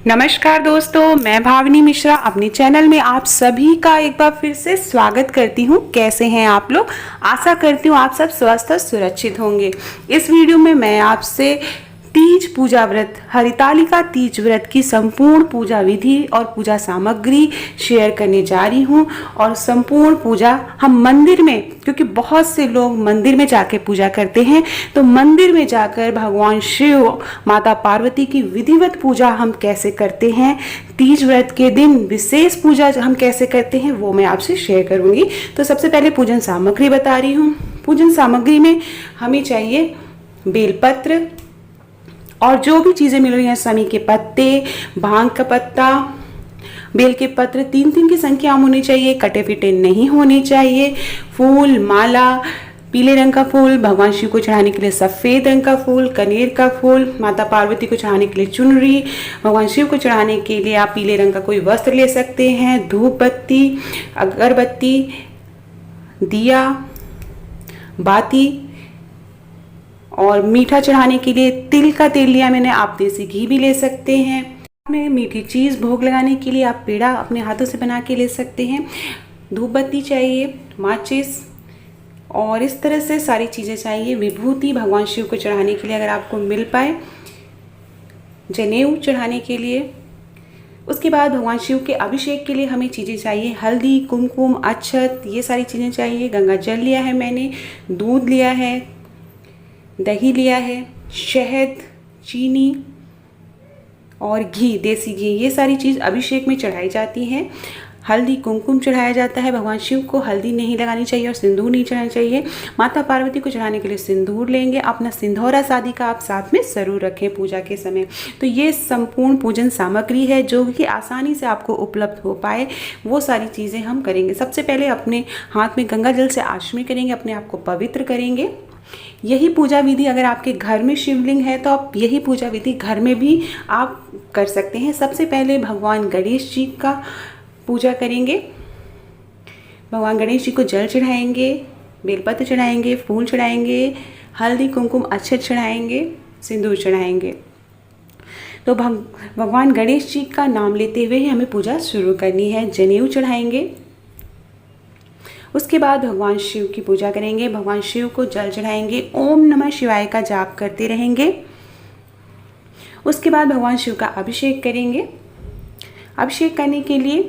नमस्कार दोस्तों, मैं भावनी मिश्रा अपने चैनल में आप सभी का एक बार फिर से स्वागत करती हूँ। कैसे हैं आप लोग? आशा करती हूँ आप सब स्वस्थ और सुरक्षित होंगे। इस वीडियो में मैं आपसे तीज पूजा व्रत, हरितालिका तीज व्रत की संपूर्ण पूजा विधि और पूजा सामग्री शेयर करने जा रही हूँ। और संपूर्ण पूजा हम मंदिर में, क्योंकि बहुत से लोग मंदिर में जाके पूजा करते हैं, तो मंदिर में जाकर भगवान शिव, माता पार्वती की विधिवत पूजा हम कैसे करते हैं, तीज व्रत के दिन विशेष पूजा हम कैसे करते हैं, वो मैं आपसे शेयर करूँगी। तो सबसे पहले पूजन सामग्री बता रही हूँ। पूजन सामग्री में हमें चाहिए बेलपत्र और जो भी चीज़ें मिल रही हैं, समी के पत्ते, भांग का पत्ता, बेल के पत्र 3-3 की संख्या होनी चाहिए, कटे फिटे नहीं होने चाहिए, फूल, माला, पीले रंग का फूल, भगवान शिव को चढ़ाने के लिए सफ़ेद रंग का फूल, कनेर का फूल, माता पार्वती को चढ़ाने के लिए चुनरी, भगवान शिव को चढ़ाने के लिए आप पीले रंग का कोई वस्त्र ले सकते हैं, धूप बत्ती, अगरबत्ती, दिया, बाती, और मीठा चढ़ाने के लिए तिल का तेल लिया मैंने, आप देसी घी भी ले सकते हैं। में मीठी चीज़ भोग लगाने के लिए आप पेड़ा अपने हाथों से बना के ले सकते हैं। धूप बत्ती चाहिए, माचिस, और इस तरह से सारी चीज़ें चाहिए। विभूति भगवान शिव को चढ़ाने के लिए अगर आपको मिल पाए, जनेऊ चढ़ाने के लिए। उसके बाद भगवान शिव के अभिषेक के लिए हमें चीज़ें चाहिए, हल्दी, कुमकुम, अक्षत, ये सारी चीज़ें चाहिए। गंगा जल लिया है मैंने, दूध लिया है, दही लिया है, शहद, चीनी और घी, देसी घी, ये सारी चीज़ अभिषेक में चढ़ाई जाती हैं। हल्दी, कुमकुम चढ़ाया जाता है। भगवान शिव को हल्दी नहीं लगानी चाहिए और सिंदूर नहीं चढ़ाना चाहिए। माता पार्वती को चढ़ाने के लिए सिंदूर लेंगे। अपना सिंधौरा शादी का आप साथ में ज़रूर रखें पूजा के समय। तो ये संपूर्ण पूजन सामग्री है जो कि आसानी से आपको उपलब्ध हो पाए, वो सारी चीज़ें हम करेंगे। सबसे पहले अपने हाथ में गंगा जल से आचमन करेंगे, अपने आप को पवित्र करेंगे। यही पूजा विधि अगर आपके घर में शिवलिंग है तो आप यही पूजा विधि घर में भी आप कर सकते हैं। सबसे पहले भगवान गणेश जी का पूजा करेंगे। भगवान गणेश जी को जल चढ़ाएंगे, बेलपत्र चढ़ाएंगे, फूल चढ़ाएंगे, हल्दी, कुमकुम, अक्षत चढ़ाएंगे, सिंदूर चढ़ाएंगे। तो भगवान गणेश जी का नाम लेते हुए ही हमें पूजा शुरू करनी है। जनेऊ चढ़ाएंगे। उसके बाद भगवान शिव की पूजा करेंगे। भगवान शिव को जल चढ़ाएंगे, ओम नमः शिवाय का जाप करते रहेंगे। उसके बाद भगवान शिव का अभिषेक करेंगे। अभिषेक करने के लिए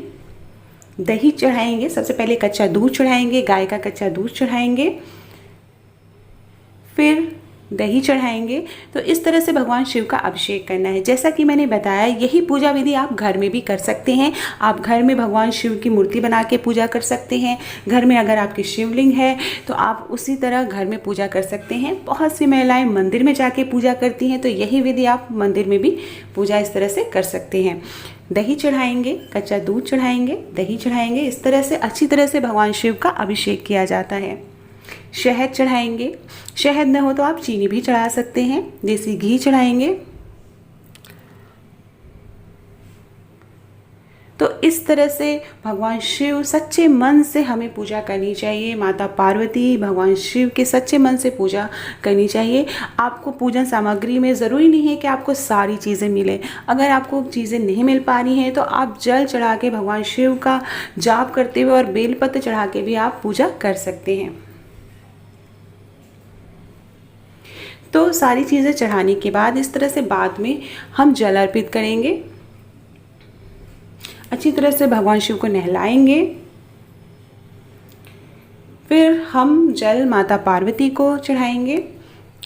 दही चढ़ाएंगे। सबसे पहले कच्चा दूध चढ़ाएंगे, गाय का कच्चा दूध चढ़ाएंगे, फिर दही चढ़ाएंगे। तो इस तरह से भगवान शिव का अभिषेक करना है। जैसा कि मैंने बताया, यही पूजा विधि आप घर में भी कर सकते हैं। आप घर में भगवान शिव की मूर्ति बना के पूजा कर सकते हैं। घर में अगर आपकी शिवलिंग है तो आप उसी तरह घर में पूजा कर सकते हैं। बहुत सी महिलाएं मंदिर में जाके पूजा करती हैं, तो यही विधि आप मंदिर में भी पूजा इस तरह से कर सकते हैं। दही चढ़ाएंगे, कच्चा दूध चढ़ाएंगे, दही चढ़ाएंगे। इस तरह से अच्छी तरह से भगवान शिव का अभिषेक किया जाता है। शहद चढ़ाएंगे। शहद न हो तो आप चीनी भी चढ़ा सकते हैं। देसी घी चढ़ाएंगे। तो इस तरह से भगवान शिव, सच्चे मन से हमें पूजा करनी चाहिए। माता पार्वती, भगवान शिव के सच्चे मन से पूजा करनी चाहिए। आपको पूजन सामग्री में ज़रूरी नहीं है कि आपको सारी चीज़ें मिले। अगर आपको चीज़ें नहीं मिल पा रही हैं तो आप जल चढ़ा के भगवान शिव का जाप करते हुए और बेलपत्र चढ़ा के भी आप पूजा कर सकते हैं। तो सारी चीज़ें चढ़ाने के बाद इस तरह से बाद में हम जल अर्पित करेंगे। अच्छी तरह से भगवान शिव को नहलाएंगे। फिर हम जल माता पार्वती को चढ़ाएंगे,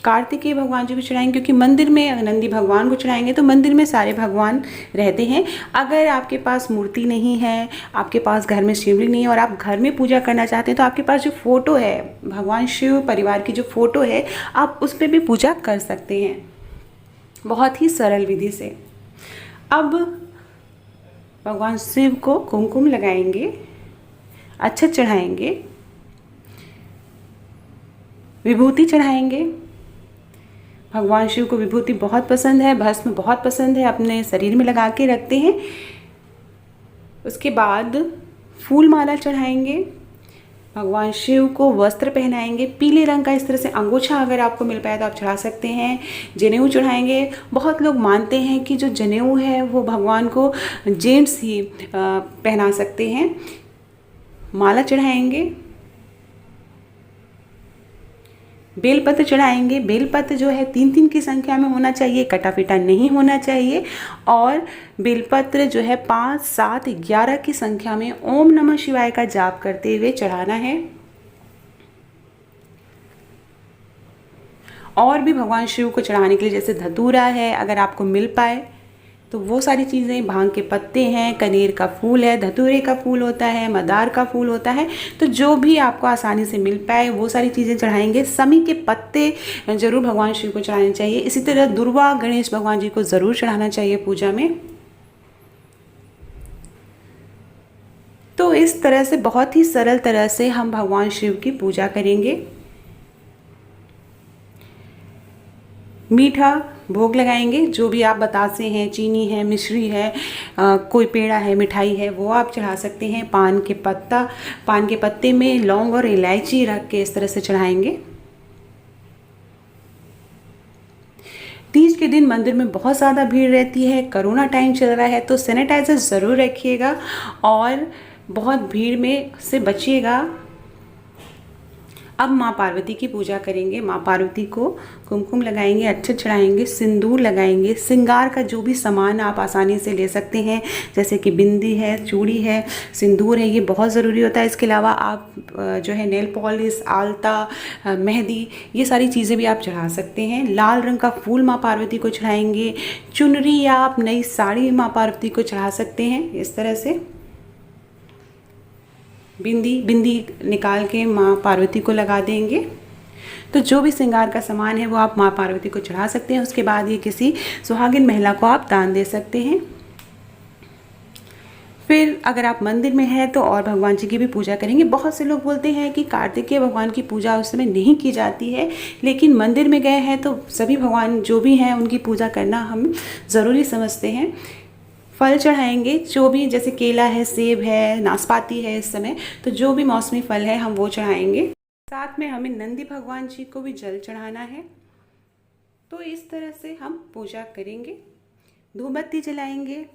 कार्तिकेय भगवान जी को चढ़ाएंगे, क्योंकि मंदिर में नंदी भगवान को चढ़ाएंगे तो मंदिर में सारे भगवान रहते हैं। अगर आपके पास मूर्ति नहीं है, आपके पास घर में शिवलिंग नहीं है और आप घर में पूजा करना चाहते हैं, तो आपके पास जो फ़ोटो है, भगवान शिव परिवार की जो फ़ोटो है, आप उस पर भी पूजा कर सकते हैं, बहुत ही सरल विधि से। अब भगवान शिव को कुमकुम लगाएंगे, अक्षत चढ़ाएंगे, विभूति चढ़ाएंगे। भगवान शिव को विभूति बहुत पसंद है, भस्म बहुत पसंद है, अपने शरीर में लगा के रखते हैं। उसके बाद फूल माला चढ़ाएंगे, भगवान शिव को वस्त्र पहनाएंगे पीले रंग का। इस तरह से अंगूछा अगर आपको मिल पाए तो आप चढ़ा सकते हैं। जनेऊ चढ़ाएंगे। बहुत लोग मानते हैं कि जो जनेऊ है वो भगवान को जेंट्स ही पहना सकते हैं। माला चढ़ाएंगे। बेलपत्र चढ़ाएंगे। बेलपत्र जो है 3-3 की संख्या में होना चाहिए, कटा पिटा नहीं होना चाहिए। और बेलपत्र जो है 5, 7, 11 की संख्या में ओम नमः शिवाय का जाप करते हुए चढ़ाना है। और भी भगवान शिव को चढ़ाने के लिए जैसे धतूरा है, अगर आपको मिल पाए तो वो सारी चीज़ें, भांग के पत्ते हैं, कनेर का फूल है, धतूरे का फूल होता है, मदार का फूल होता है, तो जो भी आपको आसानी से मिल पाए वो सारी चीज़ें चढ़ाएंगे। समी के पत्ते जरूर भगवान शिव को चढ़ाने चाहिए। इसी तरह दुर्वा गणेश भगवान जी को ज़रूर चढ़ाना चाहिए पूजा में। तो इस तरह से बहुत ही सरल तरह से हम भगवान शिव की पूजा करेंगे। मीठा भोग लगाएंगे। जो भी आप बतासे हैं, चीनी है, मिश्री है, कोई पेड़ा है, मिठाई है, वो आप चढ़ा सकते हैं। पान के पत्ते में लौंग और इलायची रख के इस तरह से चढ़ाएंगे। तीज के दिन मंदिर में बहुत ज़्यादा भीड़ रहती है। कोरोना टाइम चल रहा है तो सैनिटाइज़र ज़रूर रखिएगा और बहुत भीड़ में से बचिएगा। अब माँ पार्वती की पूजा करेंगे। माँ पार्वती को कुमकुम लगाएंगे, अक्षत चढ़ाएंगे, सिंदूर लगाएंगे। श्रृंगार का जो भी सामान आप आसानी से ले सकते हैं, जैसे कि बिंदी है, चूड़ी है, सिंदूर है, ये बहुत ज़रूरी होता है। इसके अलावा आप जो है नेल पॉलिश, आलता, मेहंदी, ये सारी चीज़ें भी आप चढ़ा सकते हैं। लाल रंग का फूल माँ पार्वती को चढ़ाएंगे। चुनरी या आप नई साड़ी माँ पार्वती को चढ़ा सकते हैं। इस तरह से बिंदी निकाल के माँ पार्वती को लगा देंगे। तो जो भी श्रृंगार का सामान है वो आप माँ पार्वती को चढ़ा सकते हैं। उसके बाद ये किसी सुहागिन महिला को आप दान दे सकते हैं। फिर अगर आप मंदिर में हैं तो और भगवान जी की भी पूजा करेंगे। बहुत से लोग बोलते हैं कि कार्तिकेय भगवान की पूजा उस समय नहीं की जाती है, लेकिन मंदिर में गए हैं तो सभी भगवान जो भी हैं उनकी पूजा करना हम ज़रूरी समझते हैं। फल चढ़ाएंगे। जो भी, जैसे केला है, सेब है, नाशपाती है, इस समय तो जो भी मौसमी फल है हम वो चढ़ाएंगे। साथ में हमें नंदी भगवान जी को भी जल चढ़ाना है। तो इस तरह से हम पूजा करेंगे। धूपबत्ती जलाएंगे,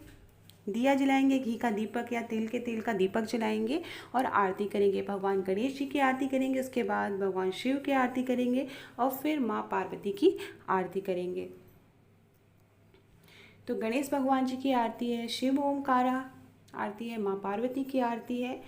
दिया जलाएंगे, घी का दीपक या तिल के तेल का दीपक जलाएंगे और आरती करेंगे। भगवान गणेश जी की आरती करेंगे, उसके बाद भगवान शिव की आरती करेंगे और फिर माँ पार्वती की आरती करेंगे। तो गणेश भगवान जी की आरती है, शिव ओमकारा आरती है, माँ पार्वती की आरती है,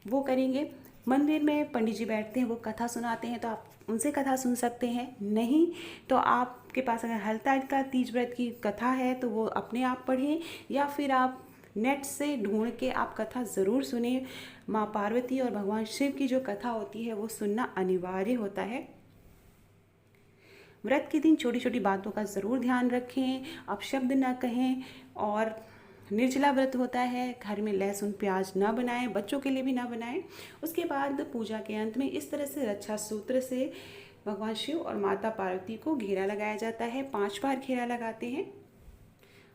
वो करेंगे। मंदिर में पंडित जी बैठते हैं, वो कथा सुनाते हैं तो आप उनसे कथा सुन सकते हैं। नहीं तो आपके पास अगर हलताल का तीज व्रत की कथा है तो वो अपने आप पढ़ें या फिर आप नेट से ढूंढ के आप कथा ज़रूर सुने। माँ पार्वती और भगवान शिव की जो कथा होती है वो सुनना अनिवार्य होता है। व्रत के दिन छोटी छोटी बातों का ज़रूर ध्यान रखें, अपशब्द ना कहें और निर्जला व्रत होता है, घर में लहसुन प्याज ना बनाएं, बच्चों के लिए भी ना बनाएं। उसके बाद पूजा के अंत में इस तरह से रक्षा सूत्र से भगवान शिव और माता पार्वती को घेरा लगाया जाता है। 5 बार घेरा लगाते हैं।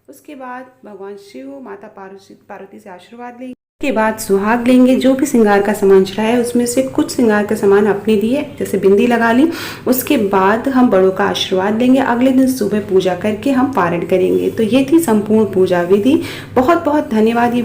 उसके बाद भगवान शिव माता पार्वती से आशीर्वाद लेंगे। के बाद सुहाग लेंगे। जो भी श्रृंगार का सामान चढ़ा है उसमें से कुछ श्रृंगार का सामान अपने दिए, जैसे बिंदी लगा ली। उसके बाद हम बड़ों का आशीर्वाद लेंगे। अगले दिन सुबह पूजा करके हम पारण करेंगे। तो ये थी संपूर्ण पूजा विधि। बहुत बहुत धन्यवाद। ये